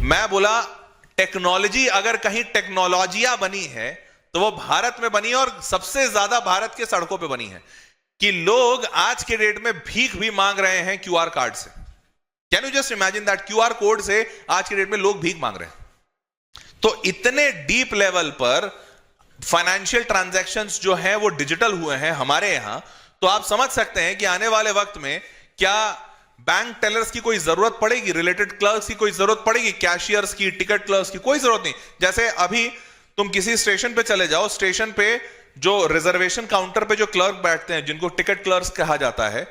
मैं बोला टेक्नोलॉजी अगर कहीं टेक्नोलॉजिया बनी है तो वो भारत में बनी है, और सबसे ज्यादा भारत के सड़कों पे बनी है कि लोग आज के डेट में भीख भी मांग रहे हैं क्यूआर कार्ड से। Can you just imagine that? QR code से आज के डेट में लोग भीख मांग रहे हैं। तो इतने डीप लेवल पर फाइनेंशियल ट्रांजैक्शंस जो हैं वो डिजिटल हुए हैं हमारे यहां। तो आप समझ सकते हैं कि आने वाले वक्त में क्या बैंक टेलर्स की कोई जरूरत पड़ेगी, रिलेटेड क्लर्क्स की कोई जरूरत पड़ेगी, कैशियर्स की, टिकट क्लर्क्स की कोई जरूरत नहीं। जैसे अभी तुम किसी स्टेशन पे चले जाओ, स्टेशन पे जो रिजर्वेशन काउंटर पे जो क्लर्क बैठते हैं जिनको टिकट क्लर्क्स कहा जाता है,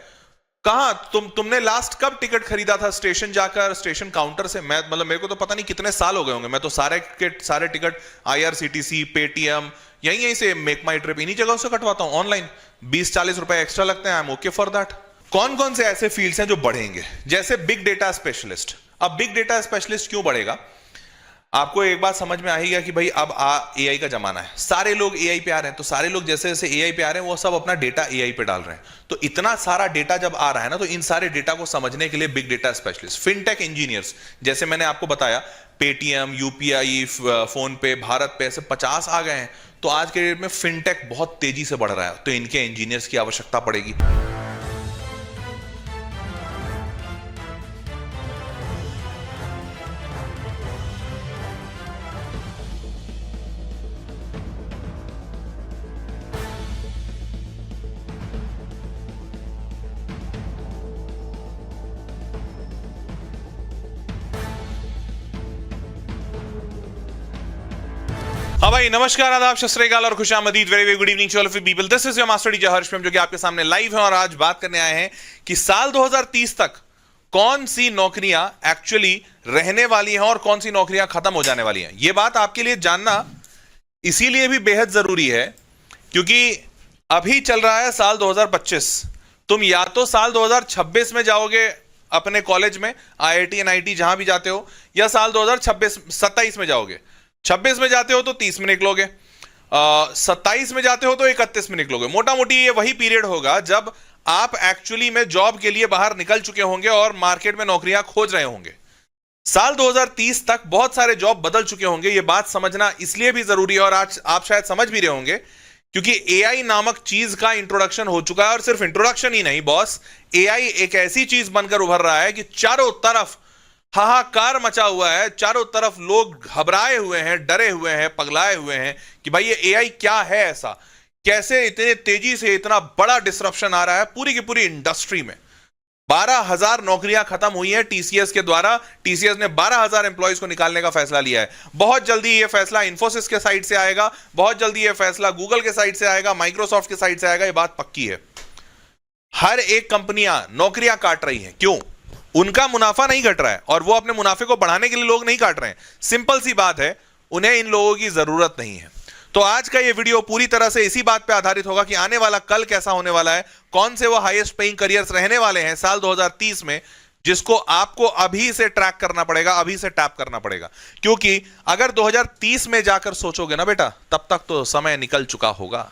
कहां तुमने लास्ट कब टिकट खरीदा था स्टेशन जाकर, स्टेशन काउंटर से? मैं मतलब मेरे को तो पता नहीं कितने साल हो गए होंगे। मैं तो सारे टिकट आईआरसीटीसी, पेटीएम, यहीं से मेक माई ट्रिप, इन्हीं जगहों से कटवाता हूं ऑनलाइन। 20-40 रुपए एक्स्ट्रा लगते हैं, I am okay for that. कौन कौन से ऐसे फील्ड्स हैं जो बढ़ेंगे? जैसे बिग डेटा स्पेशलिस्ट। अब बिग डेटा स्पेशलिस्ट क्यों बढ़ेगा? आपको एक बात समझ में आएगी कि भाई अब एआई का जमाना है, सारे लोग एआई पे आ रहे हैं। तो सारे लोग जैसे जैसे एआई पे आ रहे हैं वो सब अपना डेटा एआई पे डाल रहे हैं। तो इतना सारा डेटा जब आ रहा है ना, तो इन सारे डेटा को समझने के लिए big data specialist, fintech engineers, जैसे मैंने आपको बताया पेटीएम, यूपीआई, फोन पे, भारत पे, ऐसे 50 आ गए हैं। तो आज के डेट में फिनटेक बहुत तेजी से बढ़ रहा है, तो इनके इंजीनियर्स की आवश्यकता पड़ेगी। हाँ भाई, नमस्कार, आदाब, सत श्री अकाल और खुशामदीद, very very good evening to all of you people. This is your master teacher Harsh जो कि आपके सामने लाइव है, और आज बात करने आए हैं कि साल 2030 तक कौन सी नौकरियां एक्चुअली रहने वाली हैं और कौन सी नौकरियां खत्म हो जाने वाली हैं। यह बात आपके लिए जानना इसीलिए भी बेहद जरूरी है क्योंकि अभी चल रहा है साल 2025। तुम या तो साल 2026 में जाओगे अपने कॉलेज में, आईआईटी एनआईटी जहां भी जाते हो, या साल 2027 में जाओगे। 26 में जाते हो तो 30 में निकलोगे, 27 में जाते हो तो 31 में निकलोगे। मोटा मोटी ये वही पीरियड होगा जब आप एक्चुअली में जॉब के लिए बाहर निकल चुके होंगे और मार्केट में नौकरियां खोज रहे होंगे। साल 2030 तक बहुत सारे जॉब बदल चुके होंगे। ये बात समझना इसलिए भी जरूरी है, और आज आप शायद समझ भी रहे होंगे क्योंकि एआई नामक चीज का इंट्रोडक्शन हो चुका है। और सिर्फ इंट्रोडक्शन ही नहीं बॉस, एआई एक ऐसी चीज बनकर उभर रहा है कि चारों तरफ हाहाकार मचा हुआ है। चारों तरफ लोग घबराए हुए हैं, डरे हुए हैं, पगलाए हुए हैं कि भाई ये एआई क्या है, ऐसा कैसे इतने तेजी से इतना बड़ा डिसरप्शन आ रहा है पूरी की पूरी इंडस्ट्री में। 12,000 नौकरियां खत्म हुई हैं टीसीएस के द्वारा। टीसीएस ने 12,000 एम्प्लॉयज को निकालने का फैसला लिया है। बहुत जल्दी यह फैसला इन्फोसिस के साइड से आएगा, बहुत जल्दी यह फैसला गूगल के साइड से आएगा, माइक्रोसॉफ्ट के साइड से आएगा। यह बात पक्की है। हर एक कंपनियां नौकरियां काट रही हैं। क्यों? उनका मुनाफा नहीं घट रहा है और वो अपने मुनाफे को बढ़ाने के लिए लोग नहीं काट रहे हैं। सिंपल सी बात है, उन्हें इन लोगों की जरूरत नहीं है। तो आज का ये वीडियो पूरी तरह से इसी बात पे आधारित होगा कि आने वाला कल कैसा होने वाला है, कौन से वो हाईएस्ट पेइंग करियर्स रहने वाले हैं साल 2030 में, जिसको आपको अभी से ट्रैक करना पड़ेगा, अभी से टैप करना पड़ेगा। क्योंकि अगर 2030 में जाकर सोचोगे ना बेटा, तब तक तो समय निकल चुका होगा।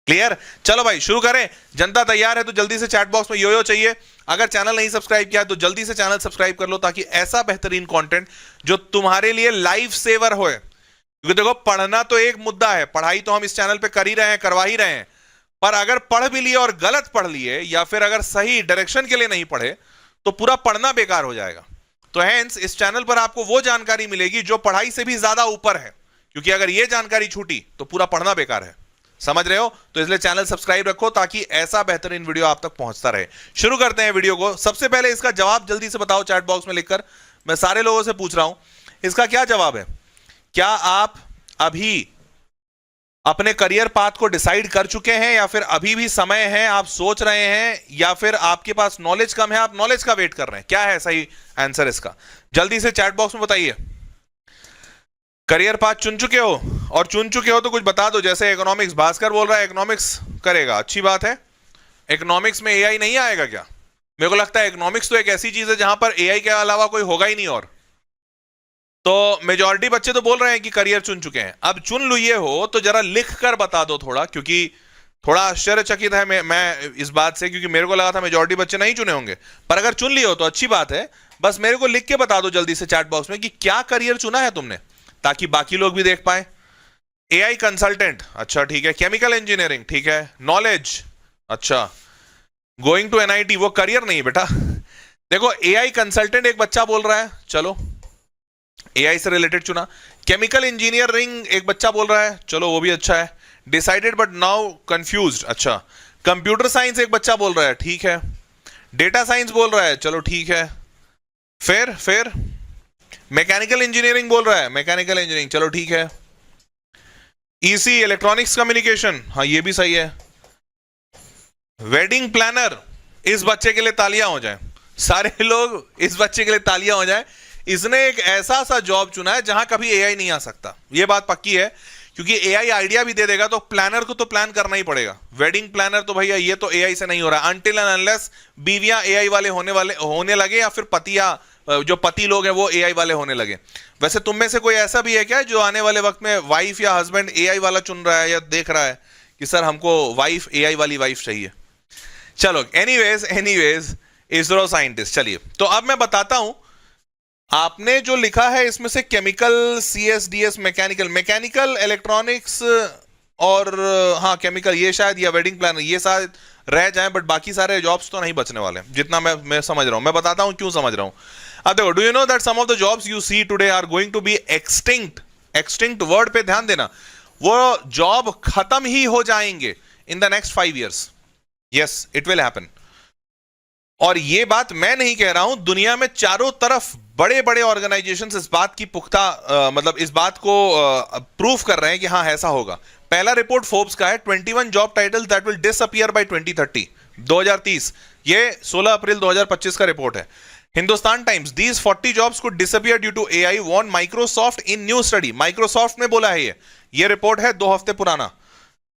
क्लियर? चलो भाई शुरू करें। जनता तैयार है तो जल्दी से चैट बॉक्स में यो चाहिए। अगर चैनल नहीं सब्सक्राइब किया तो जल्दी से चैनल सब्सक्राइब कर लो, ताकि ऐसा बेहतरीन कंटेंट जो तुम्हारे लिए लाइफ सेवर होए। क्योंकि देखो, पढ़ना तो एक मुद्दा है, पढ़ाई तो हम इस चैनल पे कर ही रहे हैं, करवा ही रहे हैं, पर अगर पढ़ भी लिए और गलत पढ़ लिए या फिर अगर सही डायरेक्शन के लिए नहीं पढ़े तो पूरा पढ़ना बेकार हो जाएगा। तो हेंस इस चैनल पर आपको वो जानकारी मिलेगी जो पढ़ाई से भी ज्यादा ऊपर है, क्योंकि अगर ये जानकारी छूटी तो पूरा पढ़ना बेकार है। समझ रहे हो? तो इसलिए चैनल सब्सक्राइब रखो ताकि ऐसा बेहतरीन वीडियो आप तक पहुंचता रहे। शुरू करते हैं वीडियो को। सबसे पहले इसका जवाब जल्दी से बताओ चैट बॉक्स में लिखकर। मैं सारे लोगों से पूछ रहा हूं, इसका क्या जवाब है? क्या आप अभी अपने करियर पाथ को डिसाइड कर चुके हैं, या फिर अभी भी समय है, आप सोच रहे हैं, या फिर आपके पास नॉलेज कम है, आप नॉलेज का वेट कर रहे हैं? क्या है सही आंसर इसका? जल्दी से चैट बॉक्स में बताइए। करियर पाथ चुन चुके हो, और चुन चुके हो तो कुछ बता दो। जैसे इकोनॉमिक्स, भास्कर बोल रहा है इकोनॉमिक्स करेगा, अच्छी बात है। इकोनॉमिक्स में एआई नहीं आएगा क्या? मेरे को लगता है इकोनॉमिक्स तो एक ऐसी चीज है जहां पर एआई के अलावा कोई होगा ही नहीं। और तो मेजॉरिटी बच्चे तो बोल रहे हैं कि करियर चुन चुके हैं। अब चुन लिए हो तो जरा लिख कर बता दो थोड़ा, क्योंकि थोड़ा आश्चर्यचकित है मैं इस बात से, क्योंकि मेरे को लगा था मेजॉरिटी बच्चे नहीं चुने होंगे। पर अगर चुन लिए हो तो अच्छी बात है, बस मेरे को लिख के बता दो जल्दी से चैट बॉक्स में कि क्या करियर चुना है तुमने, ताकि बाकी लोग भी देख पाए। एआई कंसल्टेंट, अच्छा ठीक है। केमिकल इंजीनियरिंग, ठीक है। नॉलेज, अच्छा। गोइंग टू एनआईटी, वो करियर नहीं बेटा। देखो एआई कंसल्टेंट एक बच्चा बोल रहा है, चलो एआई से रिलेटेड चुना। केमिकल इंजीनियरिंग एक बच्चा बोल रहा है, चलो वो भी अच्छा है। डिसाइडेड बट नाउ कंफ्यूज्ड, अच्छा। कंप्यूटर साइंस एक बच्चा बोल रहा है, ठीक है। डेटा साइंस बोल रहा है, चलो ठीक है। फिर मैकेनिकल इंजीनियरिंग बोल रहा है, मैकेनिकल इंजीनियरिंग, चलो ठीक है। ईसी इलेक्ट्रॉनिक्स कम्युनिकेशन, हाँ ये भी सही है। वेडिंग प्लानर, इस बच्चे के लिए तालियां हो जाए, सारे लोग इस बच्चे के लिए तालियां हो जाए। इसने एक ऐसा सा जॉब चुना है जहां कभी एआई नहीं आ सकता, ये बात पक्की है, क्योंकि एआई आइडिया भी दे देगा तो प्लानर को तो प्लान करना ही पड़ेगा। वेडिंग प्लानर तो भैया ये तो एआई से नहीं हो रहा, अनटिल एंड अनलेस बीवियां एआई वाले होने लगे, या फिर पतियां जो पति लोग हैं वो एआई वाले होने लगे। वैसे तुम में से कोई ऐसा भी है क्या जो आने वाले वक्त में वाइफ या हस्बैंड एआई वाला चुन रहा है, या देख रहा है कि सर हमको वाइफ एआई वाली वाइफ चाहिए? चलो एनीवेज इसरो साइंटिस्ट। चलिए तो अब मैं बताता हूं, आपने जो लिखा है इसमें से केमिकल, सीएसडीएस, मैकेनिकल इलेक्ट्रॉनिक्स और हाँ केमिकल, ये शायद, या वेडिंग प्लानर, ये शायद रह जाएं, बट बाकी सारे जॉब्स तो नहीं बचने वाले, जितना मैं समझ रहा हूं। मैं बताता हूं क्यों समझ रहा हूं। अब देखो, do you know that some of the jobs you see today are going to be extinct. Extinct word पे ध्यान देना, वो जॉब खत्म ही हो जाएंगे in the next 5 years। Yes, it will happen. और ये बात मैं नहीं कह रहा हूं, दुनिया में चारों तरफ बड़े बड़े ऑर्गेनाइजेशंस इस बात की पुख्ता मतलब इस बात को प्रूफ कर रहे हैं कि हाँ ऐसा होगा। पहला रिपोर्ट फोर्ब्स का है, 21 job titles that will disappear by 2030, 2030। ये 16 अप्रैल 2025 का रिपोर्ट है। Hindustan Times, these 40 jobs could disappear due to AI, warn Microsoft in new study. Microsoft ने बोला है ये रिपोर्ट है 2 हफ्ते पुराना।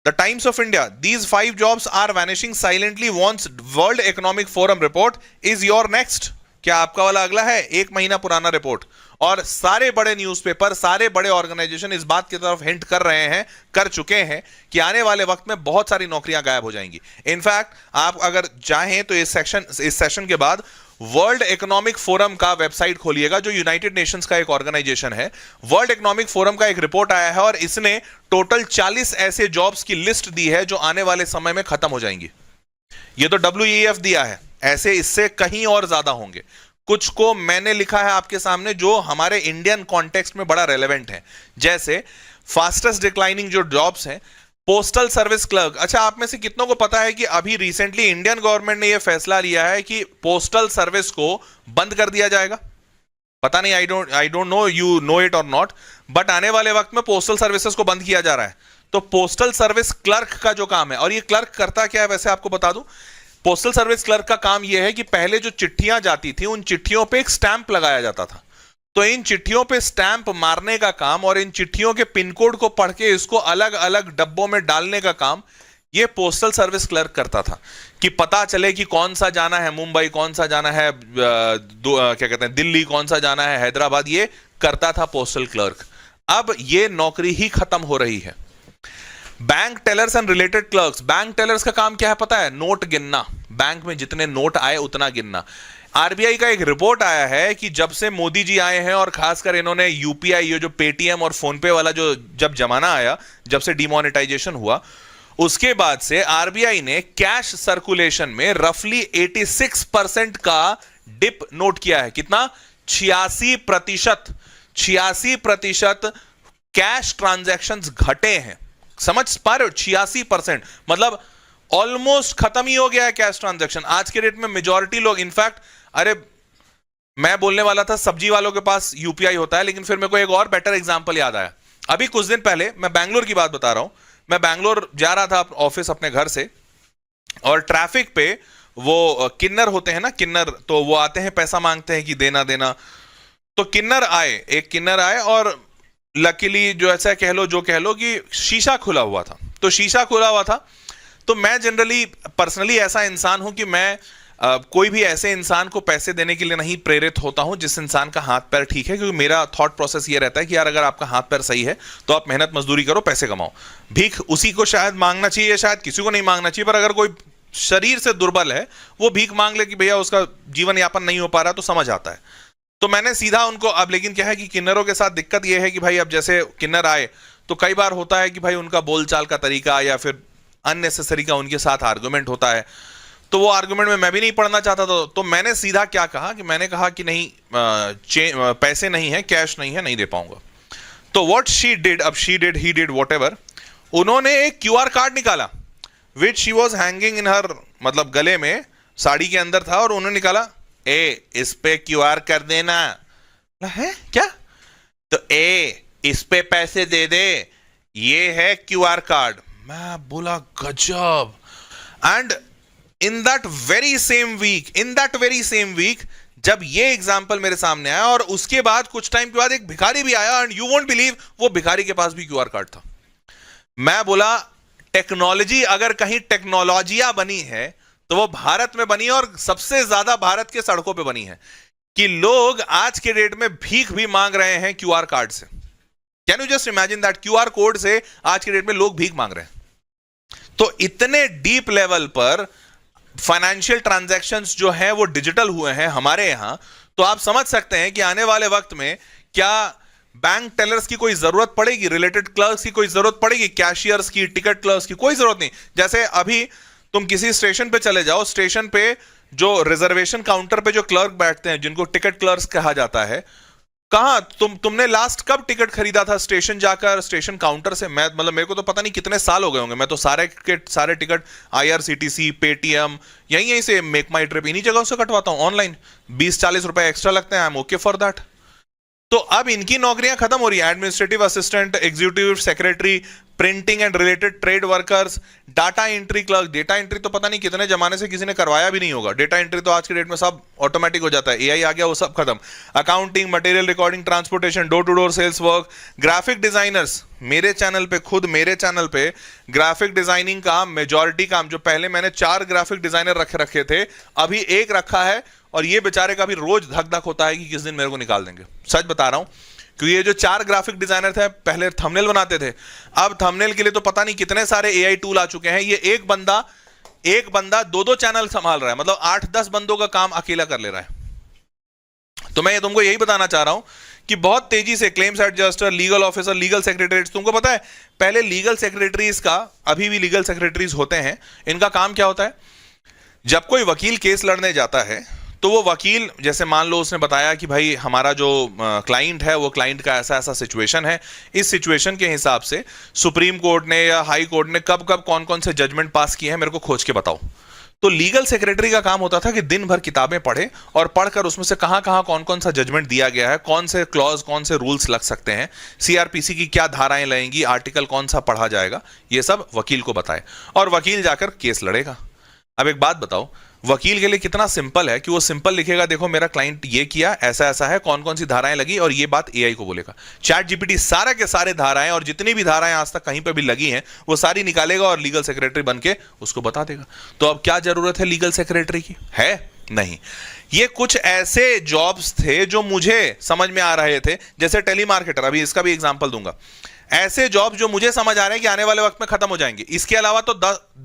The Times of India, these 5 jobs are vanishing silently, wants World Economic Forum report is your next। क्या आपका वाला अगला है? 1 महीना पुराना रिपोर्ट। और सारे बड़े न्यूज़पेपर, सारे बड़े ऑर्गेनाइजेशन इस बात की तरफ हिंट कर रहे हैं, कर चुके हैं कि आने वाले वक्त में बहुत सारी नौकरियां गायब हो जाएंगी। इनफैक्ट आप अगर चाहें तो इस सेशन के बाद वर्ल्ड इकोनॉमिक फोरम का वेबसाइट खोलिएगा, जो यूनाइटेड नेशंस का एक ऑर्गेनाइजेशन है। वर्ल्ड इकोनॉमिक फोरम का एक रिपोर्ट आया है और इसने टोटल 40 ऐसे जॉब्स की लिस्ट दी है जो आने वाले समय में खत्म हो जाएंगी। ये तो WEF दिया है, ऐसे इससे कहीं और ज्यादा होंगे। कुछ को मैंने लिखा है आपके सामने जो हमारे इंडियन कॉन्टेक्स्ट में बड़ा रेलेवेंट है, जैसे फास्टेस्ट डिक्लाइनिंग जो जॉब्स हैं, पोस्टल सर्विस क्लर्क। अच्छा, आप में से कितनों को पता है कि अभी रिसेंटली इंडियन गवर्नमेंट ने यह फैसला लिया है कि पोस्टल सर्विस को बंद कर दिया जाएगा? पता नहीं, I don't know you know it और नॉट, बट आने वाले वक्त में पोस्टल सर्विसेज को बंद किया जा रहा है। तो पोस्टल सर्विस क्लर्क का जो काम है, और ये क्लर्क करता क्या है वैसे आपको बता दूं, पोस्टल सर्विस क्लर्क का काम यह है कि पहले जो चिट्ठियां जाती थी उन चिट्ठियों पे एक स्टैंप लगाया जाता था। तो इन चिट्ठियों पे स्टैंप मारने का काम और इन चिट्ठियों के पिन कोड को पढ़ के इसको अलग अलग डब्बों में डालने का काम ये पोस्टल सर्विस क्लर्क करता था, कि पता चले कि कौन सा जाना है मुंबई, कौन सा जाना है क्या कहते हैं दिल्ली, कौन सा जाना है हैदराबाद, ये करता था पोस्टल क्लर्क। अब ये नौकरी ही खत्म हो रही है। Bank tellers and related clerks, bank tellers का काम क्या है पता है? नोट गिनना, बैंक में जितने नोट आए उतना गिनना। आरबीआई का एक रिपोर्ट आया है कि जब से मोदी जी आए हैं और खासकर इन्होंने यूपीआई, ये जो पेटीएम और फोन पे वाला जो जब जमाना आया, जब से डिमोनेटाइजेशन हुआ, उसके बाद से आरबीआई ने कैश सर्कुलेशन में रफली 86% का डिप नोट किया है। कितना? 86% कैश ट्रांजैक्शंस घटे हैं। समझ पा रहे हो? 86%, मतलब ऑलमोस्ट खत्म ही हो गया है कैश ट्रांजैक्शन। आज के डेट में मेजॉरिटी लोग, इनफैक्ट अरे मैं बोलने वाला था सब्जी वालों के पास यूपीआई होता है, लेकिन फिर मेरे को एक और बेटर एग्जांपल याद आया। अभी कुछ दिन पहले, मैं बैंगलोर की बात बता रहा हूं, मैं बैंगलोर जा रहा था ऑफिस अपने घर से, और ट्रैफिक पे वो किन्नर होते हैं ना, किन्नर, तो वो आते हैं पैसा मांगते हैं कि देना देना। तो किन्नर आए, एक किन्नर आए, और लकीली जो ऐसा कह लो, जो कह लो कि शीशा खुला हुआ था। तो शीशा खुला हुआ था, तो मैं जनरली पर्सनली ऐसा इंसान हूं कि मैं कोई भी ऐसे इंसान को पैसे देने के लिए नहीं प्रेरित होता हूं जिस इंसान का हाथ पैर ठीक है, क्योंकि मेरा थॉट प्रोसेस ये रहता है कि यार अगर आपका हाथ पैर सही है तो आप मेहनत मजदूरी करो, पैसे कमाओ। भीख उसी को शायद मांगना चाहिए, शायद किसी को नहीं मांगना चाहिए, पर अगर कोई शरीर से दुर्बल है, वो भीख मांग ले कि भैया उसका जीवन यापन नहीं हो पा रहा, तो समझ आता है। तो मैंने सीधा उनको, अब लेकिन क्या है कि किन्नरों के साथ दिक्कत ये है कि भाई अब जैसे किन्नर आए तो कई बार होता है कि भाई उनका बोलचाल का तरीका या फिर अननेसेसरी का उनके साथ आर्गुमेंट होता है, तो वो आर्गुमेंट में मैं भी नहीं पढ़ना चाहता था। तो मैंने सीधा क्या कहा कि मैंने कहा कि नहीं, पैसे नहीं है, कैश नहीं है, नहीं दे पाऊंगा। तो व्हाट शी डिड, अब she did, he did, whatever, उन्होंने एक क्यूआर कार्ड निकाला which she was hanging in her, मतलब गले में, साड़ी के अंदर था, और उन्होंने निकाला, ए इस पे क्यूआर कर देना है क्या, तो ए इस पे पैसे दे दे, ये है क्यूआर कार्ड। मैं बोला गजब। And in that very same week जब ये एग्जाम्पल मेरे सामने आया, और उसके बाद कुछ टाइम के बाद एक भिखारी भी आया, एंड यू वोंट बिलीव, वो भिखारी के पास भी क्यूआर कार्ड था। मैं बोला टेक्नोलॉजी, अगर कहीं टेक्नोलॉजिया बनी है तो वो भारत में बनी है, और सबसे ज्यादा भारत के सड़कों पे बनी है, कि लोग आज के डेट में भीख भी मांग रहे हैं क्यूआर कार्ड से। Can you just imagine that, QR code से आज के डेट में लोग भीख मांग रहे हैं। तो इतने डीप लेवल पर फाइनेंशियल ट्रांजैक्शंस जो हैं वो डिजिटल हुए हैं हमारे यहां। तो आप समझ सकते हैं कि आने वाले वक्त में क्या बैंक टेलर्स की कोई जरूरत पड़ेगी, रिलेटेड क्लर्क्स की कोई जरूरत पड़ेगी, कैशियर्स की, टिकट क्लर्क्स की कोई जरूरत नहीं। जैसे अभी तुम किसी स्टेशन पे चले जाओ, स्टेशन पे जो रिजर्वेशन काउंटर पे जो क्लर्क बैठते हैं, जिनको टिकट क्लर्क्स कहा जाता है, कहां तुमने लास्ट कब टिकट खरीदा था स्टेशन जाकर, स्टेशन काउंटर से? मैं मतलब मेरे को तो पता नहीं कितने साल हो गए होंगे। मैं तो सारे टिकट आईआरसीटीसी, पेटीएम, यहीं से मेक माई ट्रिप, इन्हीं जगहों से कटवाता हूं ऑनलाइन। 20-40 रुपए एक्स्ट्रा लगते हैं, I am okay for that. तो अब इनकी नौकरियां खत्म हो रही है, administrative assistant, executive secretary, printing and related trade workers, data entry clerk. Data entry तो पता नहीं कितने जमाने से किसी ने करवाया भी नहीं होगा। डेटा एंट्री तो आज के डेट में सब ऑटोमेटिक हो जाता है, एआई आ गया, वो सब खत्म। Accounting, material recording, transportation, door to door sales work, graphic designers. मेरे चैनल पे ग्राफिक डिजाइनिंग का मेजॉरिटी काम, जो पहले मैंने 4 ग्राफिक डिजाइनर रखे थे, अभी 1 रखा है, और ये बेचारे का भी रोज धक धक होता है कि किस दिन मेरे को निकाल देंगे। सच बता रहा हूं, क्योंकि ये जो 4 ग्राफिक डिजाइनर थे, पहले थंबनेल बनाते थे, अब थंबनेल के लिए तो पता नहीं कितने सारे एआई टूल आ चुके हैं। ये एक बंदा 2-2 चैनल संभाल रहा है, मतलब 8-10 बंदों का काम अकेला कर ले रहा है। तो मैं तुमको यही बताना चाह रहा हूं कि बहुत तेजी से claims adjuster, legal officer, legal secretaries, तुमको पता है पहले लीगल सेक्रेटरीज का, अभी भी लीगल सेक्रेटरीज होते हैं, इनका काम क्या होता है? जब कोई वकील केस लड़ने जाता है, तो वो वकील, जैसे मान लो उसने बताया कि भाई हमारा जो क्लाइंट है, वो क्लाइंट का ऐसा ऐसा सिचुएशन है, इस सिचुएशन के हिसाब से सुप्रीम कोर्ट ने या हाई कोर्ट ने कब कब कौन कौन से जजमेंट पास किए हैं, मेरे को खोज के बताओ। तो लीगल सेक्रेटरी का काम होता था कि दिन भर किताबें पढ़े, और पढ़कर उसमें से कहां कहां कौन कौन सा जजमेंट दिया गया है, कौन से क्लॉज, कौन से रूल्स लग सकते हैं, सीआरपीसी की क्या धाराएं लगेंगी, आर्टिकल कौन सा पढ़ा जाएगा, ये सब वकील को बताए, और वकील जाकर केस लड़ेगा। अब एक बात बताओ, वकील के लिए कितना सिंपल है कि वो सिंपल लिखेगा, देखो मेरा क्लाइंट ये किया, ऐसा ऐसा है, कौन कौन सी धाराएं लगी, और ये बात एआई को बोलेगा। चैट जीपीटी सारे के सारे धाराएं, और जितनी भी धाराएं आज तक कहीं पे भी लगी हैं, वो सारी निकालेगा और लीगल सेक्रेटरी बन के उसको बता देगा। तो अब क्या जरूरत है लीगल सेक्रेटरी की? है नहीं। ये कुछ ऐसे जॉब्स थे जो मुझे समझ में आ रहे थे, जैसे टेलीमार्केटर, अभी इसका भी एग्जांपल दूंगा। ऐसे जॉब जो मुझे समझ आ रहे हैं कि आने वाले वक्त में खत्म हो जाएंगे। इसके अलावा तो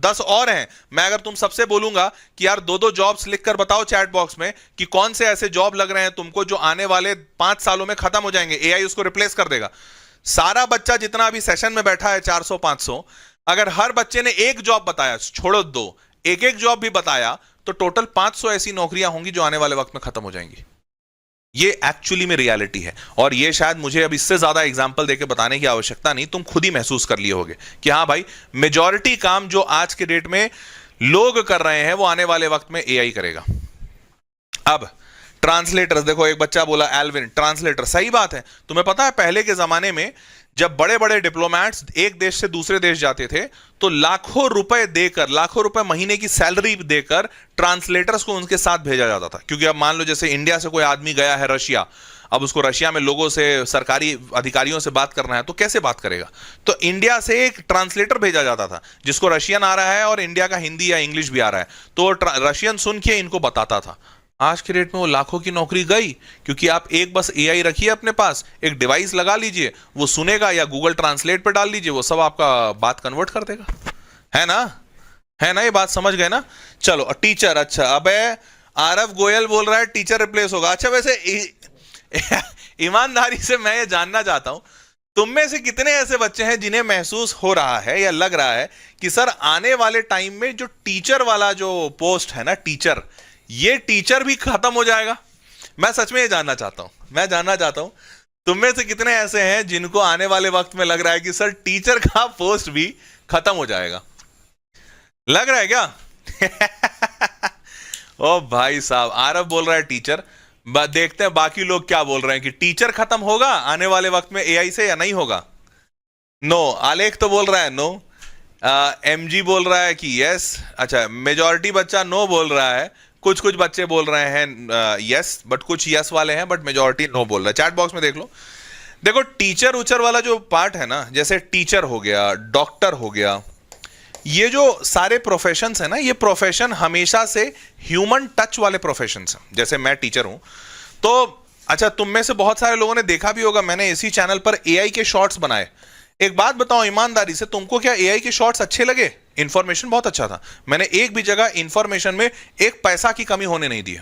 10 और हैं। मैं अगर तुम सबसे बोलूंगा कि यार 2-2 जॉब्स लिखकर बताओ चैट बॉक्स में कि कौन से ऐसे जॉब लग रहे हैं तुमको जो आने वाले 5 सालों में खत्म हो जाएंगे, एआई उसको रिप्लेस कर देगा। सारा बच्चा जितना अभी सेशन में बैठा है 400-500, अगर हर बच्चे ने एक जॉब बताया, छोड़ो 2, एक जॉब भी बताया, तो टोटल 500 ऐसी नौकरियां होंगी जो आने वाले वक्त में खत्म हो जाएंगी। ये एक्चुअली में रियलिटी है, और ये शायद मुझे अब इससे ज्यादा एग्जांपल देके बताने की आवश्यकता नहीं, तुम खुद ही महसूस कर लिए होगे कि हाँ भाई, मेजॉरिटी काम जो आज के डेट में लोग कर रहे हैं वो आने वाले वक्त में एआई करेगा। अब ट्रांसलेटर्स देखो, एक बच्चा बोला एल्विन ट्रांसलेटर, सही बात है। तुम्हें पता है पहले के जमाने में जब बड़े बड़े डिप्लोमैट्स एक देश से दूसरे देश जाते थे, तो लाखों रुपए महीने की सैलरी देकर ट्रांसलेटर्स को उनके साथ भेजा जाता था। क्योंकि अब मान लो जैसे इंडिया से कोई आदमी गया है रशिया, अब उसको रशिया में लोगों से, सरकारी अधिकारियों से बात करना है, तो कैसे बात करेगा? तो इंडिया से एक ट्रांसलेटर भेजा जाता था जिसको रशियन आ रहा है और इंडिया का हिंदी या इंग्लिश भी आ रहा है, तो रशियन सुन के इनको बताता था। आज के डेट में वो लाखों की नौकरी गई, क्योंकि आप एक बस एआई रखिए अपने पास, एक डिवाइस लगा लीजिए, वो सुनेगा, या गूगल ट्रांसलेट पे डाल लीजिए, वो सब आपका बात कन्वर्ट कर देगा, है ना? है ना, ये बात समझ गए ना? चलो टीचर, अच्छा अबे आरव गोयल बोल रहा है टीचर रिप्लेस होगा। अच्छा वैसे ईमानदारी से मैं ये जानना चाहता हूं, तुम में से कितने ऐसे बच्चे हैं जिन्हें महसूस हो रहा है या लग रहा है कि सर आने वाले टाइम में जो टीचर वाला जो पोस्ट है ना, टीचर, ये टीचर भी खत्म हो जाएगा? मैं सच में ये जानना चाहता हूं, मैं जानना चाहता हूं तुम में से कितने ऐसे हैं जिनको आने वाले वक्त में लग रहा है कि सर टीचर का पोस्ट भी खत्म हो जाएगा? लग रहा है क्या? ओ भाई साहब, आरव बोल रहा है टीचर। देखते हैं बाकी लोग क्या बोल रहे हैं कि टीचर खत्म होगा आने वाले वक्त में एआई से या नहीं होगा। नो, आलेख तो बोल रहा है नो, एमजी बोल रहा है कि यस। अच्छा, मेजॉरिटी बच्चा नो बोल रहा है, कुछ कुछ बच्चे बोल रहे हैं यस, बट कुछ यस वाले हैं, बट मेजॉरिटी नो बोल रहा है। चैट बॉक्स में देख लो। देखो टीचर उचर वाला जो पार्ट है ना, जैसे टीचर हो गया, डॉक्टर हो गया, ये जो सारे प्रोफेशंस है ना, ये प्रोफेशन हमेशा से ह्यूमन टच वाले प्रोफेशंस हैं। जैसे मैं टीचर हूं तो अच्छा, तुम में से बहुत सारे लोगों ने देखा भी होगा, मैंने इसी चैनल पर एआई के शॉर्ट्स बनाए। एक बात बताओ ईमानदारी से, तुमको क्या एआई के शॉर्ट्स अच्छे लगे? इंफॉर्मेशन बहुत अच्छा था, मैंने एक भी जगह इंफॉर्मेशन में एक पैसा की कमी होने नहीं दी।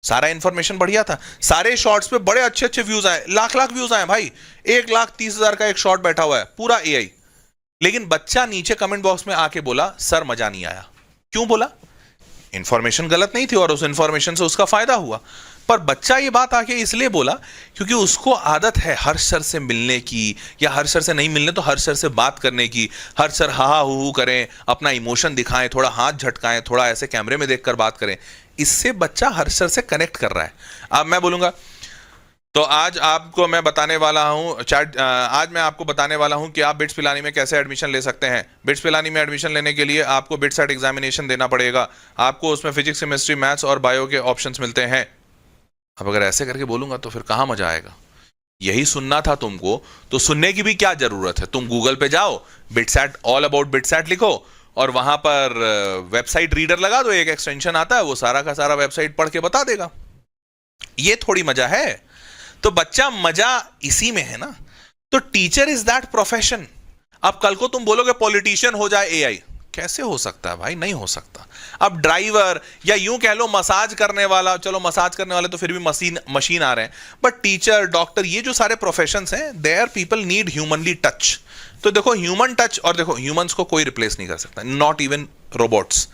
सारा इंफॉर्मेशन बढ़िया था, सारे शॉर्ट्स पे बड़े अच्छे अच्छे व्यूज आए, लाख लाख व्यूज आए भाई। 1,30,000 का एक शॉर्ट बैठा हुआ है, पूरा एआई। लेकिन बच्चा नीचे कमेंट बॉक्स में आके बोला सर मजा नहीं आया। क्यों बोला? इंफॉर्मेशन गलत नहीं थी और उस इंफॉर्मेशन से उसका फायदा हुआ, पर बच्चा ये बात आके इसलिए बोला क्योंकि उसको आदत है हर सर से मिलने की, या हर सर से नहीं मिलने तो हर सर से बात करने की। हर सर हा हा हू करें, अपना इमोशन दिखाएं, थोड़ा हाथ झटकाएं, थोड़ा ऐसे कैमरे में देखकर बात करें। इससे बच्चा हर सर से कनेक्ट कर रहा है। अब मैं बोलूंगा तो आज आपको मैं बताने वाला हूं आज मैं आपको बताने वाला हूं कि आप बिट्स पिलानी में कैसे एडमिशन ले सकते हैं। बिट्स पिलानी में एडमिशन लेने के लिए आपको बिटसेट एग्जामिनेशन देना पड़ेगा। आपको उसमें फिजिक्स, केमिस्ट्री, मैथ्स और बायो के ऑप्शंस मिलते हैं। अब अगर ऐसे करके बोलूंगा तो फिर कहां मजा आएगा? यही सुनना था तुमको, तो सुनने की भी क्या जरूरत है? तुम गूगल पे जाओ, बिटसेट, ऑल अबाउट बिटसेट लिखो और वहां पर वेबसाइट रीडर लगा दो, एक एक्सटेंशन आता है, वो सारा का सारा वेबसाइट पढ़ के बता देगा। ये थोड़ी मजा है? तो बच्चा मजा इसी में है ना। तो टीचर इज दैट प्रोफेशन। अब कल को तुम बोलोगे पॉलिटिशियन हो जाए एआई, कैसे हो सकता है भाई? नहीं हो सकता। अब ड्राइवर या यूं कह लो मसाज करने वाला, चलो मसाज करने वाले तो फिर भी मशीन आ रहे हैं, बट टीचर, डॉक्टर, ये जो सारे प्रोफेशंस हैं, there people need humanly touch. तो देखो ह्यूमन टच, और देखो ह्यूमंस को कोई रिप्लेस नहीं कर सकता, नॉट इवन रोबोट्स।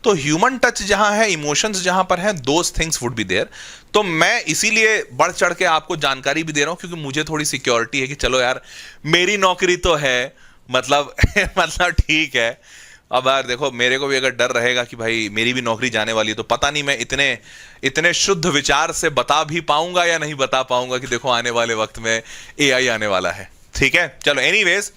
तो ह्यूमन टच जहां है, इमोशंस जहां पर हैं, those things would be there. तो मैं इसीलिए बढ़ चढ़ के आपको जानकारी भी दे रहा हूं क्योंकि मुझे थोड़ी सिक्योरिटी है कि चलो यार मेरी नौकरी तो है, मतलब मतलब ठीक है। अब यार देखो, मेरे को भी अगर डर रहेगा कि भाई मेरी भी नौकरी जाने वाली है, तो पता नहीं मैं इतने इतने शुद्ध विचार से बता भी पाऊंगा या नहीं बता पाऊंगा कि देखो आने वाले वक्त में एआई आने वाला है। ठीक है, चलो एनीवेज,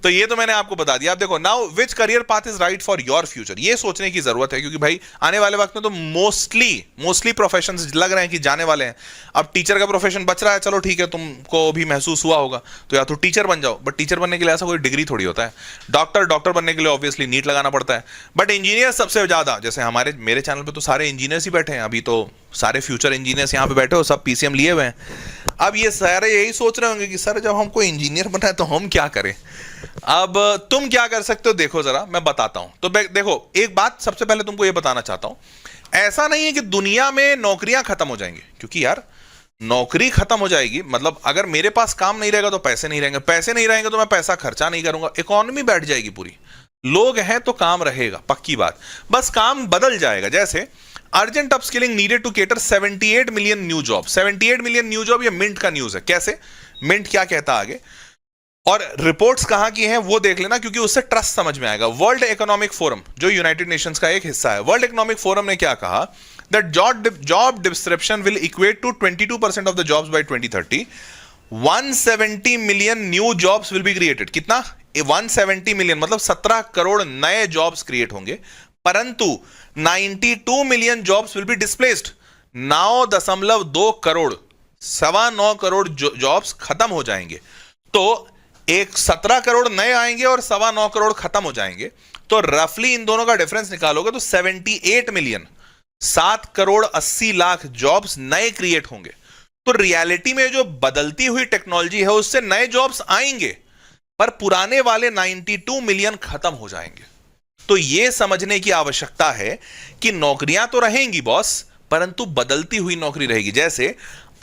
तो ये तो मैंने आपको बता दिया। अब देखो, now which career path is right for your future, ये सोचने की जरूरत है क्योंकि भाई आने वाले वक्त में तो मोस्टली प्रोफेशंस लग रहे हैं कि जाने वाले हैं। अब टीचर का प्रोफेशन बच रहा है, चलो ठीक है, तुमको भी महसूस हुआ होगा, तो या तो टीचर बन जाओ, बट टीचर बनने के लिए ऐसा कोई डिग्री थोड़ी होता है। डॉक्टर बनने के लिए ऑब्वियसली नीट लगाना पड़ता है, बट इंजीनियर सबसे ज्यादा, जैसे मेरे चैनल पर तो सारे इंजीनियर्स ही बैठे हैं, अभी तो सारे फ्यूचर इंजीनियर्स यहाँ पे बैठे हो, सब पीसीएम लिए हुए हैं। अब ये सारे यही सोच रहे होंगे कि सर जब हमको इंजीनियर बना है तो हम क्या करें। अब तुम क्या कर सकते हो, देखो जरा मैं बताता हूं। तो देखो, एक बात सबसे पहले तुमको ये बताना चाहता हूं, ऐसा नहीं है कि दुनिया में नौकरियां खत्म हो जाएंगी, क्योंकि यार नौकरी खत्म हो जाएगी मतलब अगर मेरे पास काम नहीं रहेगा तो पैसे नहीं रहेंगे, पैसे नहीं रहेंगे तो मैं पैसा खर्चा नहीं करूंगा, इकोनॉमी बैठ जाएगी पूरी। लोग हैं तो काम रहेगा, पक्की बात, बस काम बदल जाएगा। जैसे urgent upskilling needed to cater 78 million new job. 78 million new job, ये मिंट का न्यूज है। कैसे? मिंट क्या कहता आगे, और रिपोर्ट्स कहां की हैं वो देख लेना क्योंकि उससे ट्रस्ट समझ में आएगा। वर्ल्ड इकोनॉमिक फोरम, जो यूनाइटेड नेशंस का एक हिस्सा है, वर्ल्ड इकोनॉमिक फोरम ने क्या कहा, that job description will equate to 22% of the jobs by 2030। 170 million new jobs will be created. कितना? 170 मिलियन, मतलब 17 करोड़ नए जॉब्स क्रिएट होंगे, परंतु 92 million jobs will B displaced. 9.2 crore, 9.25 crore jobs खत्म हो जाएंगे। तो एक 17 करोड़ नए आएंगे और 9.25 करोड़ खत्म हो जाएंगे। तो रफली इन दोनों का डिफरेंस निकालोगे तो 78 मिलियन, 7 करोड़ 80 लाख जॉब्स नए क्रिएट होंगे। तो रियलिटी में जो बदलती हुई टेक्नोलॉजी है उससे नए जॉब्स आएंगे, पर पुराने वाले 92 मिलियन खत्म हो जाएंगे। तो यह समझने की आवश्यकता है कि नौकरियां तो रहेंगी बॉस, परंतु बदलती हुई नौकरी रहेगी। जैसे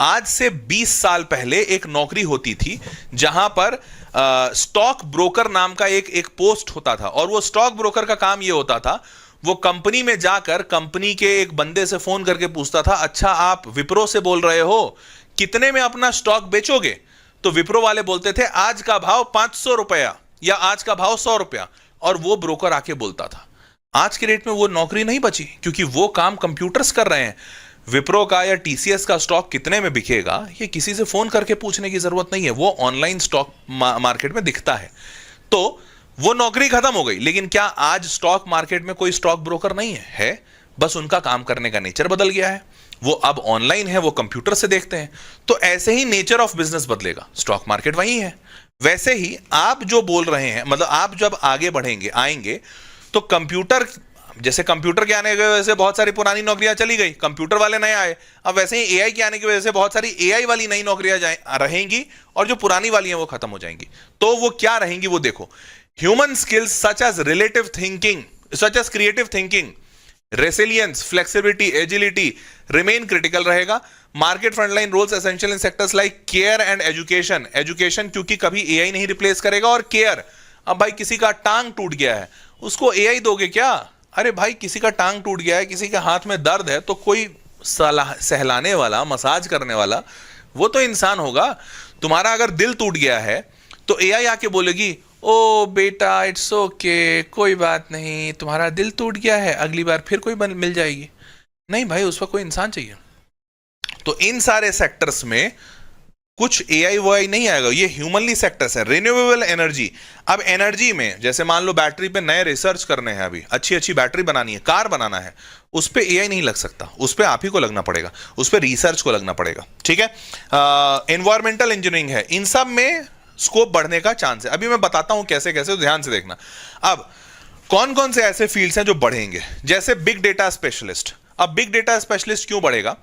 आज से 20 साल पहले एक नौकरी होती थी जहां पर स्टॉक ब्रोकर नाम का एक पोस्ट होता था, और वो स्टॉक ब्रोकर का काम यह होता था, वो कंपनी में जाकर कंपनी के एक बंदे से फोन करके पूछता था, अच्छा आप विप्रो से बोल रहे हो, कितने में अपना स्टॉक बेचोगे? तो विप्रो वाले बोलते थे आज का भाव 500 रुपया या आज का भाव 100 रुपया, और वो ब्रोकर आके बोलता था। आज के रेट में वो नौकरी नहीं बची, क्योंकि वो काम कंप्यूटर्स कर रहे हैं। विप्रो का या टीसीएस का स्टॉक कितने में बिकेगा ये किसी से फोन करके पूछने की जरूरत नहीं है, वो ऑनलाइन स्टॉक मार्केट में दिखता है। तो वो नौकरी खत्म हो गई। लेकिन क्या आज स्टॉक मार्केट में कोई स्टॉक ब्रोकर नहीं है? बस उनका काम करने का नेचर बदल गया है, वो अब ऑनलाइन है, वो कंप्यूटर से देखते हैं। तो ऐसे ही नेचर ऑफ बिजनेस बदलेगा, स्टॉक मार्केट वही है। वैसे ही आप जो बोल रहे हैं, मतलब आप जब आगे बढ़ेंगे आएंगे तो कंप्यूटर, जैसे कंप्यूटर के आने की वजह से बहुत सारी पुरानी नौकरियां चली गई, कंप्यूटर वाले नए आए। अब वैसे ही एआई के आने की वजह से बहुत सारी एआई वाली नई नौकरियां रहेंगी, और जो पुरानी वाली हैं वो खत्म हो जाएंगी। तो वो क्या रहेंगी वो देखो, human skills such as relative thinking, such as creative thinking, resilience, flexibility, agility remain critical रहेगा। Market frontline roles essential in sectors like care and education, education क्योंकि कभी एआई नहीं रिप्लेस करेगा, और केयर, अब भाई किसी का टांग टूट गया है उसको एआई दोगे क्या? अरे भाई किसी का टांग टूट गया है, किसी के हाथ में दर्द है, तो कोई सहलाने वाला, मसाज करने वाला वो तो इंसान होगा। तुम्हारा अगर दिल टूट गया है तो एआई आके बोलेगी ओ बेटा इट्स ओके, कोई बात नहीं, तुम्हारा दिल टूट गया है, अगली बार फिर कोई मिल जाएगी। नहीं भाई, उस पर कोई इंसान चाहिए। तो इन सारे सेक्टर्स में कुछ एआई वाई नहीं आएगा, ये ह्यूमनली सेक्टर्स है। रिन्यूएबल एनर्जी, अब एनर्जी में जैसे मान लो बैटरी पे नए रिसर्च करने हैं, अभी अच्छी अच्छी बैटरी बनानी है, कार बनाना है, उस पे एआई नहीं लग सकता, उस पे आप ही को लगना पड़ेगा, उस पे रिसर्च को लगना पड़ेगा, ठीक है। एनवायरमेंटल इंजीनियरिंग है, इन सब में स्कोप बढ़ने का चांस है। अभी मैं बताता हूं कैसे कैसे, तो ध्यान से देखना। अब कौन कौन से ऐसे फील्ड्स हैं जो बढ़ेंगे, जैसे बिग डेटा स्पेशलिस्ट। अब बिग डेटा स्पेशलिस्ट क्यों बढ़ेगा?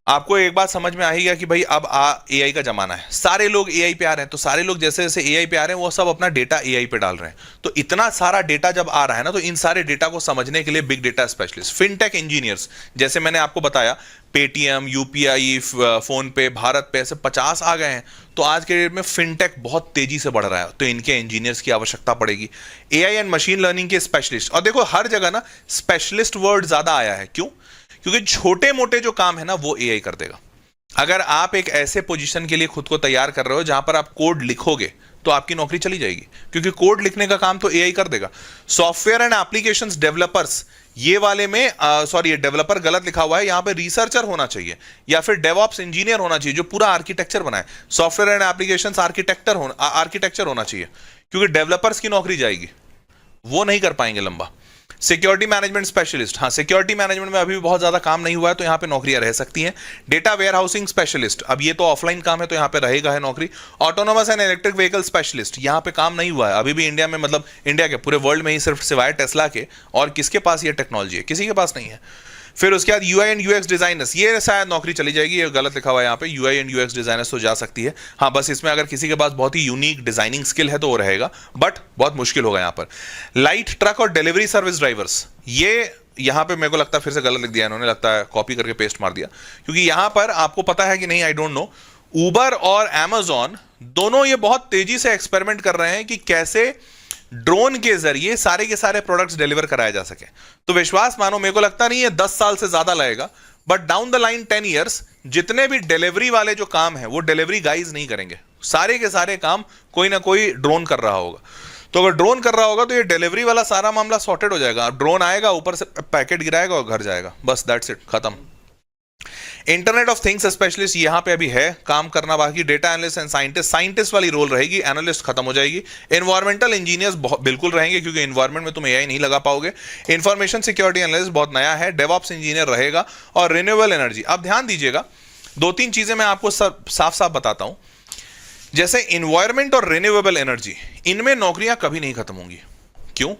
आपको एक बात समझ में आएगी कि भाई अब एआई का जमाना है, सारे लोग एआई पे आ रहे हैं, तो सारे लोग जैसे जैसे एआई पे आ रहे हैं वो सब अपना डेटा एआई पे डाल रहे हैं। तो इतना सारा डेटा जब आ रहा है ना, तो इन सारे डेटा को समझने के लिए big data specialist, fintech engineers, जैसे मैंने आपको बताया पेटीएम, यूपीआई, फोन पे, भारत पे, ऐसे 50 आ गए हैं। तो आज के डेट में फिनटेक बहुत तेजी से बढ़ रहा है, तो इनके इंजीनियर्स की आवश्यकता पड़ेगी। एआई एंड मशीन लर्निंग के स्पेशलिस्ट, और देखो हर जगह ना स्पेशलिस्ट वर्ड ज्यादा आया है, क्यों? क्योंकि छोटे मोटे जो काम है ना वो एआई कर देगा। अगर आप एक ऐसे पोजीशन के लिए खुद को तैयार कर रहे हो जहां पर आप कोड लिखोगे, तो आपकी नौकरी चली जाएगी, क्योंकि कोड लिखने का काम तो एआई कर देगा। सॉफ्टवेयर एंड एप्लीकेशंस डेवलपर्स, ये वाले में सॉरी ये डेवलपर गलत लिखा हुआ है, यहां पे रिसर्चर होना चाहिए या फिर डेवऑप्स इंजीनियर होना चाहिए, जो पूरा आर्किटेक्चर बनाए। सॉफ्टवेयर एंड एप्लीकेशंस आर्किटेक्चर होना चाहिए, क्योंकि डेवलपर्स की नौकरी जाएगी, वो नहीं कर पाएंगे लंबा। सिक्योरिटी मैनेजमेंट स्पेशलिस्ट, हाँ सिक्योरिटी मैनेजमेंट में अभी भी बहुत ज्यादा काम नहीं हुआ है, तो यहां पे नौकरियां रह सकती हैं। डेटा वेयरहाउसिंग स्पेशलिस्ट, अब ये तो ऑफलाइन काम है, तो यहां पे रहेगा है नौकरी। Autonomous and electric vehicle specialist, यहां पे काम नहीं हुआ है अभी भी इंडिया में, मतलब इंडिया के पूरे वर्ल्ड में ही सिर्फ सिवाय टेस्ला के, और किसके पास ये टेक्नोलॉजी है? किसी के पास नहीं है। फिर उसके बाद यूआई एंड यूएक्स डिजाइनर्स, ये शायद नौकरी चली जाएगी, ये गलत लिखा हुआ है यहाँ पे, यूआई एंड यूएक्स डिजाइनर्स तो जा सकती है, हाँ बस इसमें अगर किसी के पास बहुत ही यूनिक डिजाइनिंग स्किल है तो वो रहेगा, बट बहुत मुश्किल होगा यहाँ पर। लाइट ट्रक और डिलीवरी सर्विस ड्राइवर्स, ये यहाँ पे मेरे को लगता है फिर से गलत लिख दिया इन्होंने, लगता है कॉपी करके पेस्ट मार दिया, क्योंकि यहाँ पर आपको पता है कि नहीं, आई डोंट नो, उबर और अमेजॉन दोनों ये बहुत तेजी से एक्सपेरिमेंट कर रहे हैं कि कैसे ड्रोन के जरिए सारे के सारे प्रोडक्ट्स डिलीवर कराए जा सके। तो विश्वास मानो, मेरे को लगता नहीं है 10 साल से ज्यादा लगेगा, but down the line 10 years जितने भी डिलीवरी वाले जो काम है वो डिलीवरी गाइज नहीं करेंगे, सारे के सारे काम कोई ना कोई ड्रोन कर रहा होगा। तो अगर ड्रोन कर रहा होगा तो ये डिलीवरी वाला सारा मामला सॉर्टेड हो जाएगा, ड्रोन आएगा, ऊपर से पैकेट गिराएगा और घर जाएगा, बस दैट्स इट, खत्म। इंटरनेट ऑफ थिंग्स स्पेशलिस्ट, यहां पे अभी है काम करना बाकी। डेटा एनालिस्ट एंड साइंटिस्ट वाली रोल रहेगी, एनालिस्ट खत्म हो जाएगी। एनवायरमेंटल इंजीनियर्स बिल्कुल रहेंगे, क्योंकि एनवायरमेंट में तुम एआई नहीं लगा पाओगे। इंफॉर्मेशन सिक्योरिटी एनालिस्ट बहुत नया है। डेवऑप्स इंजीनियर रहेगा, और रिन्यूएबल एनर्जी। अब ध्यान दीजिएगा, 2-3 चीजें मैं आपको साफ साफ बताता हूं। जैसे इन्वायरमेंट और रिन्यूएबल एनर्जी, इनमें नौकरियां कभी नहीं खत्म होंगी। क्यों?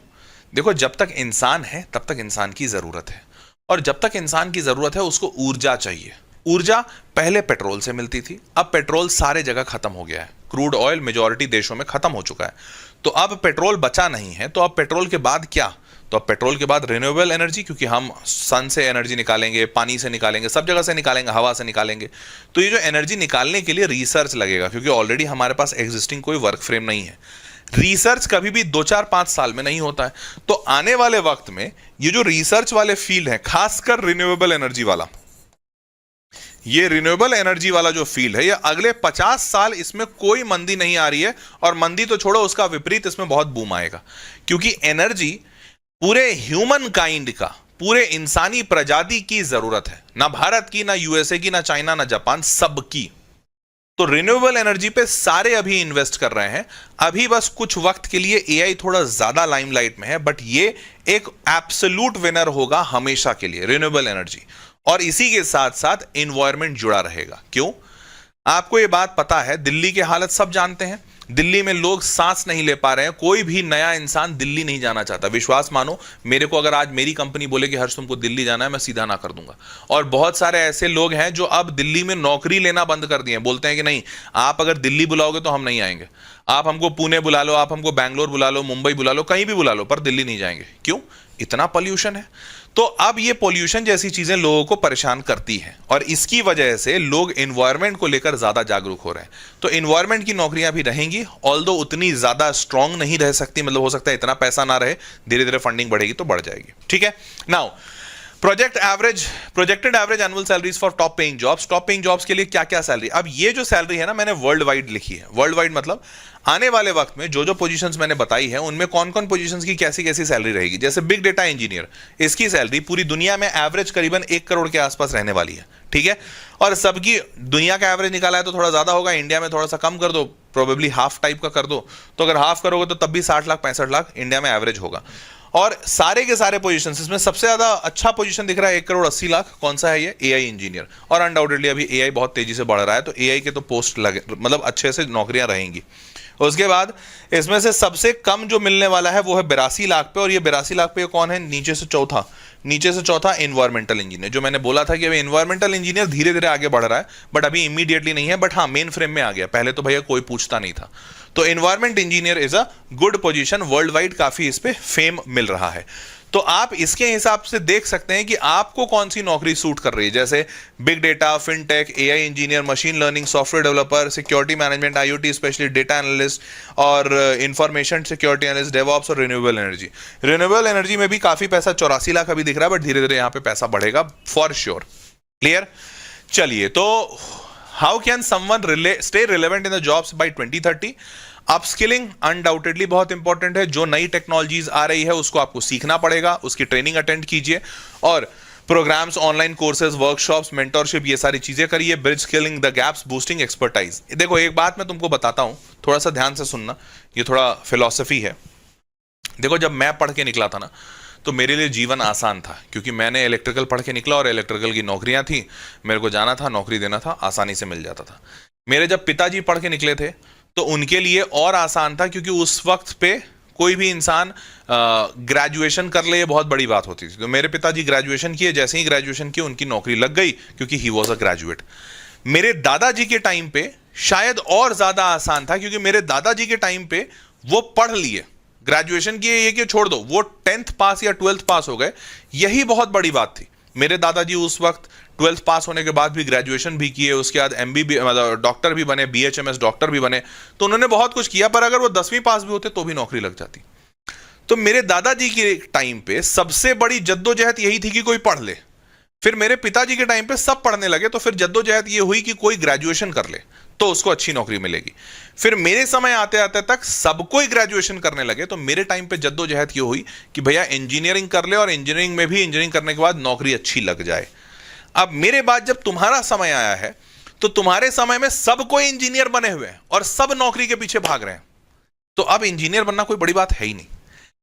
देखो, जब तक इंसान है तब तक इंसान की जरूरत है, और जब तक इंसान की जरूरत है उसको ऊर्जा चाहिए। ऊर्जा पहले पेट्रोल से मिलती थी, अब पेट्रोल सारे जगह खत्म हो गया है, क्रूड ऑयल मेजॉरिटी देशों में खत्म हो चुका है, तो अब पेट्रोल बचा नहीं है। तो अब पेट्रोल के बाद क्या? तो अब पेट्रोल के बाद रिन्यूएबल एनर्जी, क्योंकि हम सन से एनर्जी निकालेंगे, पानी से निकालेंगे, सब जगह से निकालेंगे, हवा से निकालेंगे। तो ये जो एनर्जी निकालने के लिए रिसर्च लगेगा, क्योंकि ऑलरेडी हमारे पास एग्जिस्टिंग कोई वर्क फ्रेम नहीं है। रिसर्च कभी भी 2-4-5 साल में नहीं होता है। तो आने वाले वक्त में ये जो रिसर्च वाले फील्ड है, खासकर रिन्यूएबल एनर्जी वाला, ये रिन्यूएबल एनर्जी वाला जो फील्ड है, ये अगले 50 साल इसमें कोई मंदी नहीं आ रही है। और मंदी तो छोड़ो, उसका विपरीत इसमें बहुत बूम आएगा, क्योंकि एनर्जी पूरे ह्यूमन काइंड का, पूरे इंसानी प्रजाति की जरूरत है। ना भारत की, ना यूएसए की, ना चाइना, ना जापान, सबकी। तो रिन्यूएबल एनर्जी पे सारे अभी इन्वेस्ट कर रहे हैं। अभी बस कुछ वक्त के लिए एआई थोड़ा ज्यादा लाइमलाइट में है, बट ये एक एब्सोल्यूट विनर होगा हमेशा के लिए, रिन्यूएबल एनर्जी। और इसी के साथ साथ एनवायरनमेंट जुड़ा रहेगा। क्यों? आपको ये बात पता है, दिल्ली की हालत सब जानते हैं। दिल्ली में लोग सांस नहीं ले पा रहे हैं। कोई भी नया इंसान दिल्ली नहीं जाना चाहता। विश्वास मानो, मेरे को अगर आज मेरी कंपनी बोले कि हर्ष तुमको दिल्ली जाना है, मैं सीधा ना कर दूंगा। और बहुत सारे ऐसे लोग हैं जो अब दिल्ली में नौकरी लेना बंद कर दिए हैं। बोलते हैं कि नहीं, आप अगर दिल्ली बुलाओगे तो हम नहीं आएंगे। आप हमको पुणे बुला लो, आप हमको बैंगलोर बुला लो, मुंबई बुला लो, कहीं भी बुला लो, पर दिल्ली नहीं जाएंगे। क्यों? इतना पॉल्यूशन है। तो अब ये पॉल्यूशन जैसी चीजें लोगों को परेशान करती है, और इसकी वजह से लोग एनवायरनमेंट को लेकर ज्यादा जागरूक हो रहे हैं। तो एनवायरनमेंट की नौकरियां भी रहेंगी, ऑल्दो उतनी ज्यादा स्ट्रांग नहीं रह सकती। मतलब हो सकता है इतना पैसा ना रहे, धीरे धीरे फंडिंग बढ़ेगी तो बढ़ जाएगी। ठीक है। Now projected average annual salaries for top paying jobs. Top paying jobs के लिए क्या क्या सैलरी? अब ये जो सैलरी है ना, मैंने वर्ल्ड वाइड लिखी है। वर्ल्ड वाइड मतलब आने वाले वक्त में जो जो पोजीशंस मैंने बताई है, उनमें कौन कौन पोजीशंस की कैसी कैसी सैलरी रहेगी। जैसे बिग डेटा इंजीनियर, इसकी सैलरी पूरी दुनिया में एवरेज करीबन 1 करोड़ के आसपास रहने वाली है। ठीक है। और सबकी दुनिया का एवरेज निकाला है तो थोड़ा ज्यादा होगा, इंडिया में थोड़ा सा कम कर दो, प्रोबेबली हाफ टाइप का कर दो। तो अगर हाफ करोगे तो तब भी 60 लाख 65 लाख इंडिया में एवरेज होगा। और सारे के सारे पोजीशंस, इसमें सबसे ज्यादा अच्छा पोजीशन दिख रहा है 1 करोड़ 80 लाख। कौन सा है ये? AI engineer. और अनडाउटेडली अभी एआई बहुत तेजी से बढ़ रहा है, तो एआई के तो पोस्ट लगे, मतलब अच्छे से नौकरियां रहेंगी। उसके बाद इसमें से सबसे कम जो मिलने वाला है वो है 82 लाख पे। और ये 82 लाख पे कौन है? नीचे से चौथा एनवायरमेंटल इंजीनियर। जो मैंने बोला था कि अभी एनवायरमेंटल इंजीनियर धीरे धीरे आगे बढ़ रहा है, बट अभी इमीडिएटली नहीं है, बट हाँ मेन फ्रेम में आ गया। पहले तो भैया कोई पूछता नहीं था। तो environment engineer is a good position, world wide काफी इस पे फेम मिल रहा है। तो आप इसके हिसाब से देख सकते हैं कि आपको कौन सी नौकरी सूट कर रही है। जैसे big data, fintech, AI engineer, machine learning, software developer, security management, IoT specialist, data analyst और इंफॉर्मेशन सिक्योरिटी एनालिस्ट, डेवऑप्स और रिन्यूएबल एनर्जी। रिन्यूएबल एनर्जी में भी काफी पैसा, 84 लाख अभी दिख रहा है, बट धीरे धीरे यहां पे पैसा बढ़ेगा फॉर श्योर। क्लियर? चलिए, तो how can someone stay relevant in the jobs by 2030? Upskilling undoubtedly बहुत इंपॉर्टेंट है। जो नई टेक्नोलॉजीज आ रही है उसको आपको सीखना पड़ेगा, उसकी ट्रेनिंग अटेंड कीजिए, और programmes, online courses, workshops, mentorship, ये सारी चीजें करिए। Bridge skilling the gaps, boosting expertise. देखो एक बात मैं तुमको बताता हूं, थोड़ा सा ध्यान से सुनना, ये थोड़ा फिलॉसफी है। देखो जब मैं पढ़ के निकला था ना, तो मेरे लिए जीवन आसान था, क्योंकि मैंने इलेक्ट्रिकल पढ़ के निकला और इलेक्ट्रिकल की नौकरियां थी, मेरे को जाना था, नौकरी देना था, आसानी से मिल जाता था। मेरे जब पिताजी पढ़ के निकले थे तो उनके लिए और आसान था, क्योंकि उस वक्त पे कोई भी इंसान ग्रेजुएशन कर ले, ये बहुत बड़ी बात होती थी। तो मेरे पिताजी ग्रेजुएशन किए, जैसे ही ग्रेजुएशन किए उनकी नौकरी लग गई, क्योंकि ही वॉज अ ग्रेजुएट। मेरे दादाजी के टाइम पे शायद और ज्यादा आसान था, क्योंकि मेरे दादाजी के टाइम पे वो पढ़ लिए, ग्रेजुएशन किए, ये कि छोड़ दो, वो 10th पास या 12th पास हो गए, यही बहुत बड़ी बात थी। मेरे दादाजी उस वक्त 12th पास होने के बाद भी ग्रेजुएशन भी किए, उसके बाद एमबीबी मतलब डॉक्टर भी बने, बीएचएमएस डॉक्टर भी बने। तो उन्होंने बहुत कुछ किया, पर अगर वो 10वीं पास भी होते तो भी नौकरी लग जाती। तो मेरे दादाजी के टाइम पे सबसे बड़ी जद्दोजहद यही थी कि कोई पढ़ ले। फिर मेरे पिताजी के टाइम पे सब पढ़ने लगे, तो फिर जद्दोजहद ये हुई कि कोई ग्रेजुएशन कर ले तो उसको अच्छी नौकरी मिलेगी। फिर मेरे समय आते आते तक सब कोई ग्रेजुएशन करने लगे, तो मेरे टाइम पे जद्दोजहद ये हुई कि भैया इंजीनियरिंग कर ले, और इंजीनियरिंग में भी इंजीनियरिंग करने के बाद नौकरी अच्छी लग जाए। अब मेरे बाद जब तुम्हारा समय आया है, तो तुम्हारे समय में सब कोई इंजीनियर बने हुए हैं और सब नौकरी के पीछे भाग रहे हैं। तो अब इंजीनियर बनना कोई बड़ी बात है ही नहीं।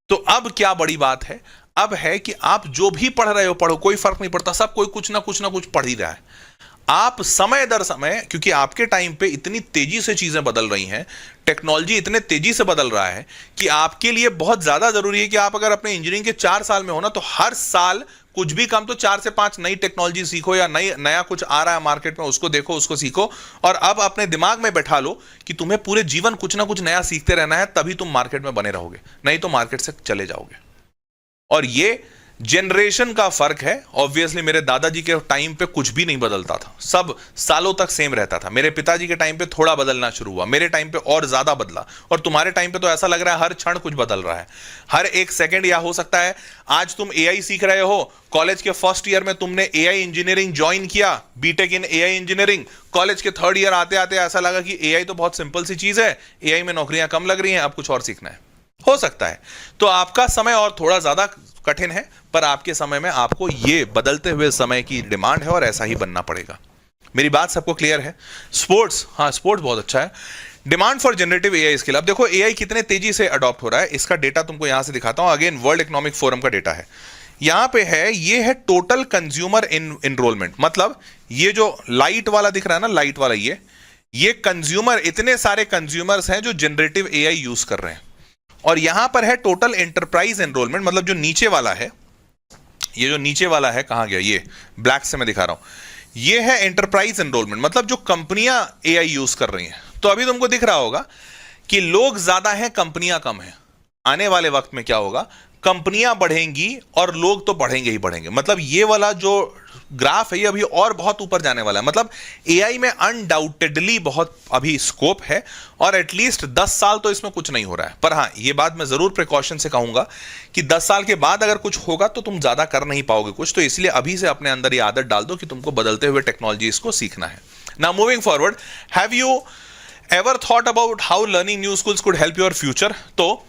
तो अब क्या बड़ी बात है? अब है कि आप जो भी पढ़ रहे हो पढ़ो, कोई फर्क नहीं पड़ता, सब कोई कुछ ना कुछ पढ़ ही रहा है। आप समय दर समय, क्योंकि आपके टाइम पे इतनी तेजी से चीजें बदल रही हैं, टेक्नोलॉजी इतने तेजी से बदल रहा है कि आपके लिए बहुत ज्यादा जरूरी है कि आप अगर अपने इंजीनियरिंग के 4 साल में हो ना, तो हर साल कुछ भी कम तो 4 से 5 नई टेक्नोलॉजी सीखो, या नया कुछ आ रहा है मार्केट में उसको देखो, उसको सीखो। और अब अपने दिमाग में बैठा लो कि तुम्हें पूरे जीवन कुछ ना कुछ नया सीखते रहना है, तभी तुम मार्केट में बने रहोगे, नहीं तो मार्केट से चले जाओगे। और ये जनरेशन का फर्क है। ऑब्वियसली मेरे दादाजी के टाइम पे कुछ भी नहीं बदलता था, सब सालों तक सेम रहता था। मेरे पिताजी के टाइम पे थोड़ा बदलना शुरू हुआ, मेरे टाइम पे और ज्यादा बदला, और तुम्हारे टाइम पे तो ऐसा लग रहा है हर क्षण कुछ बदल रहा है, हर एक सेकंड। या हो सकता है आज तुम एआई सीख रहे हो, कॉलेज के फर्स्ट ईयर में तुमने एआई इंजीनियरिंग ज्वाइन किया, बीटेक इन एआई इंजीनियरिंग, कॉलेज के थर्ड ईयर आते आते ऐसा लगा कि एआई तो बहुत सिंपल सी चीज है, एआई में नौकरियां कम लग रही हैं, अब कुछ और सीखना है। हो सकता है तो आपका समय और थोड़ा ज्यादा कठिन है, पर आपके समय में आपको ये बदलते हुए समय की डिमांड है और ऐसा ही बनना पड़ेगा। मेरी बात सबको क्लियर है? स्पोर्ट्स, हाँ स्पोर्ट्स बहुत अच्छा है। Demand for generative AI skill. अब देखो एआई कितने तेजी से अडॉप्ट हो रहा है, इसका डेटा तुमको यहां से दिखाता हूं। अगेन वर्ल्ड इकोनॉमिक फोरम का डेटा है, यहां पे है, ये है टोटल कंज्यूमर इनरोलमेंट। मतलब ये जो लाइट वाला दिख रहा है ना, लाइट वाला, ये कंज्यूमर, इतने सारे कंज्यूमर्स हैं जो जनरेटिव एआई यूज कर रहे हैं। और यहां पर है टोटल एंटरप्राइज एनरोलमेंट, मतलब जो नीचे वाला है, ये जो नीचे वाला है कहां गया, ये ब्लैक से मैं दिखा रहा हूं, ये है एंटरप्राइज एनरोलमेंट, मतलब जो कंपनियां एआई यूज कर रही हैं। तो अभी तुमको दिख रहा होगा कि लोग ज्यादा हैं, कंपनियां कम हैं। आने वाले वक्त में क्या होगा, कंपनियां बढ़ेंगी और लोग तो बढ़ेंगे ही बढ़ेंगे। मतलब ये वाला जो ग्राफ है ये अभी और बहुत ऊपर जाने वाला है। मतलब एआई में अनडाउटेडली बहुत अभी स्कोप है, और एटलीस्ट 10 साल तो इसमें कुछ नहीं हो रहा है। पर हाँ, ये बात मैं जरूर प्रिकॉशन से कहूंगा कि 10 साल के बाद अगर कुछ होगा तो तुम ज्यादा कर नहीं पाओगे कुछ, तो इसलिए अभी से अपने अंदर ये आदत डाल दो कि तुमको बदलते हुए टेक्नोलॉजीज को सीखना है। Now moving forward, have you ever thought about how learning new skills could help your future? तो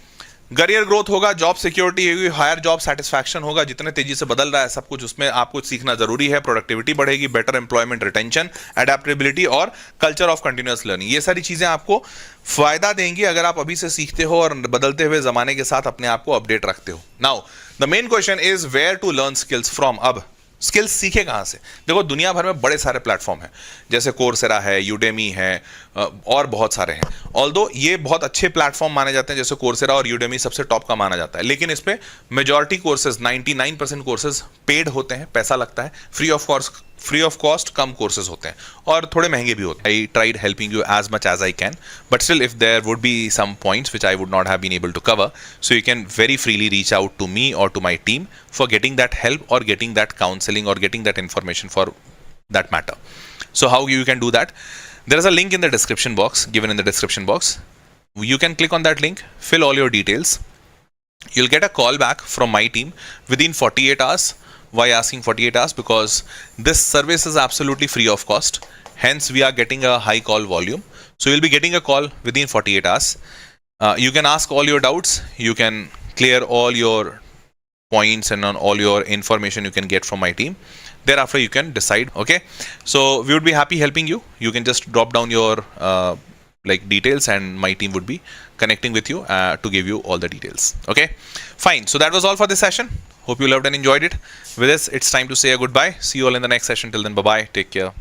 करियर ग्रोथ होगा, जॉब सिक्योरिटी होगी, हायर जॉब सेटिस्फैक्शन होगा, जितने तेजी से बदल रहा है सब कुछ, उसमें आपको सीखना जरूरी है। प्रोडक्टिविटी बढ़ेगी, बेटर एम्प्लॉयमेंट रिटेंशन, एडेप्टेबिलिटी और कल्चर ऑफ कंटिन्यूअस लर्निंग, ये सारी चीजें आपको फायदा देंगी अगर आप अभी से सीखते हो और बदलते हुए जमाने के साथ अपने आप को अपडेट रखते हो। Now the main question is where to learn skills from. अब स्किल्स सीखे कहां से? देखो दुनिया भर में बड़े सारे प्लेटफॉर्म हैं, जैसे कोर्सेरा है, यूडेमी है, और बहुत सारे हैं। ऑल्दो ये बहुत अच्छे प्लेटफॉर्म माने जाते हैं, जैसे कोर्सेरा और यूडेमी सबसे टॉप का माना जाता है, लेकिन इस पे मेजॉरिटी कोर्सेज, 99% कोर्सेज पेड होते हैं, पैसा लगता है। फ्री ऑफ कॉस्ट कम कोर्सेज होते हैं और थोड़े महंगे भी होते हैं। I tried helping you as much as I can, but still if there would be some points which I would not have been able to cover, so you can very freely reach out to me और to my team for getting that help और getting that counselling or getting that information for that matter. So how you can do that? There is a link in the description box, given in the description box. You can click on that link, fill all your details. You'll get a call back from my team within 48 hours. Why asking 48 hours? Because this service is absolutely free of cost. Hence, we are getting a high call volume. So you'll be getting a call within 48 hours. You can ask all your doubts. You can clear all your points and on all your information you can get from my team. Thereafter you can decide. Okay, so we would be happy helping you. You can just drop down your like details and my team would be connecting with you to give you all the details. Okay, fine. So that was all for this session. Hope you loved and enjoyed it. With this, it's time to say a goodbye. See you all in the next session. Till then, bye bye, take care.